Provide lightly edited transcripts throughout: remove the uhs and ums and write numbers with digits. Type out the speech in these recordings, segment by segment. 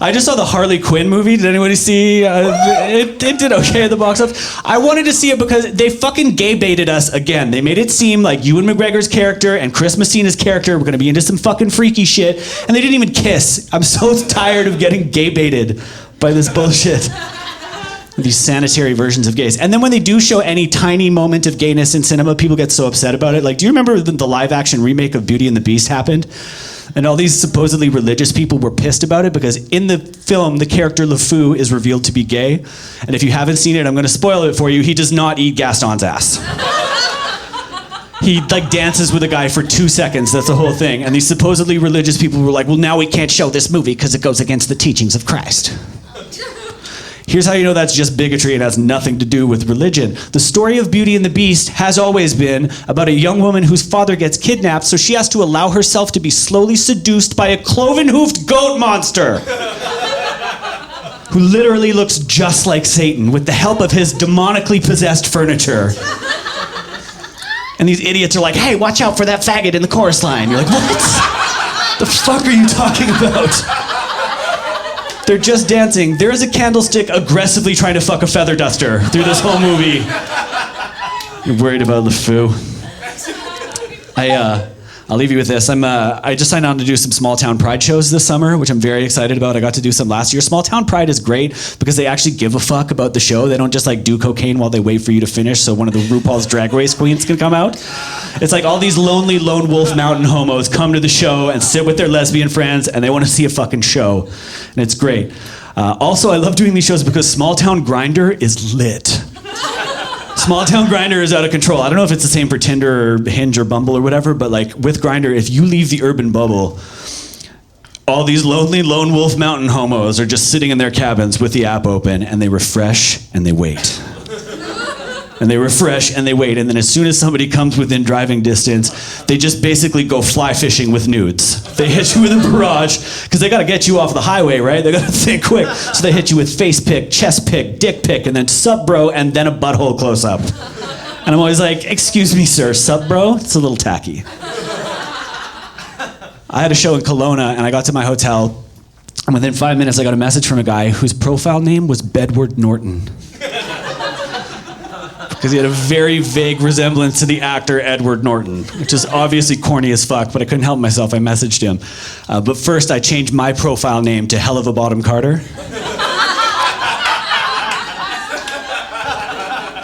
I just saw the Harley Quinn movie. Did anybody see? It did okay at the box office. I wanted to see it because they fucking gay baited us again. They made it seem like Ewan McGregor's character and Chris Messina's character were gonna be into some fucking freaky shit, and they didn't even kiss. I'm so tired of getting gay baited by this bullshit. These sanitary versions of gays. And then when they do show any tiny moment of gayness in cinema, people get so upset about it. Like, do you remember the live action remake of Beauty and the Beast happened? And all these supposedly religious people were pissed about it because in the film, the character LeFou is revealed to be gay. And if you haven't seen it, I'm gonna spoil it for you. He does not eat Gaston's ass. He like dances with a guy for 2 seconds, that's the whole thing. And these supposedly religious people were like, well, now we can't show this movie because it goes against the teachings of Christ. Here's how you know that's just bigotry and has nothing to do with religion. The story of Beauty and the Beast has always been about a young woman whose father gets kidnapped, so she has to allow herself to be slowly seduced by a cloven-hoofed goat monster who literally looks just like Satan with the help of his demonically possessed furniture. And these idiots are like, hey, watch out for that faggot in the chorus line. You're like, what? The fuck are you talking about? They're just dancing. There is a candlestick aggressively trying to fuck a feather duster through this whole movie. You're worried about LeFou. I'll leave you with this. I just signed on to do some small town pride shows this summer, which I'm very excited about. I got to do some last year. Small town pride is great because they actually give a fuck about the show. They don't just like do cocaine while they wait for you to finish so one of the RuPaul's Drag Race queens can come out. It's like all these lonely lone wolf mountain homos come to the show and sit with their lesbian friends and they want to see a fucking show. And it's great. Also, I love doing these shows because Small Town Grindr is lit. Small Town Grindr is out of control. I don't know if it's the same for Tinder or Hinge or Bumble or whatever, but like with Grindr, if you leave the urban bubble, all these lonely lone wolf mountain homos are just sitting in their cabins with the app open and they refresh and they wait. And they refresh and they wait. And then as soon as somebody comes within driving distance, they just basically go fly fishing with nudes. They hit you with a barrage, because they gotta get you off the highway, right? They gotta think quick. So they hit you with face pic, chest pic, dick pic, and then sup bro, and then a butthole close up. And I'm always like, excuse me, sir, sup bro? It's a little tacky. I had a show in Kelowna and I got to my hotel, and within 5 minutes I got a message from a guy whose profile name was Bedward Norton. Because he had a very vague resemblance to the actor Edward Norton, which is obviously corny as fuck, but I couldn't help myself. I messaged him. But first, I changed my profile name to Hell of a Bottom Carter.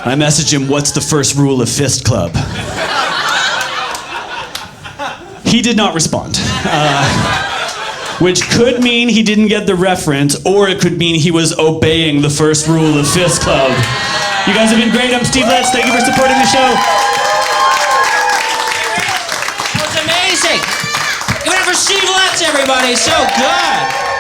I messaged him, what's the first rule of Fist Club? He did not respond. Which could mean he didn't get the reference, or it could mean he was obeying the first rule of Fist Club. You guys have been great. I'm Steev. Thank you for supporting the show. That was amazing. Give it up for Steev, everybody. So good.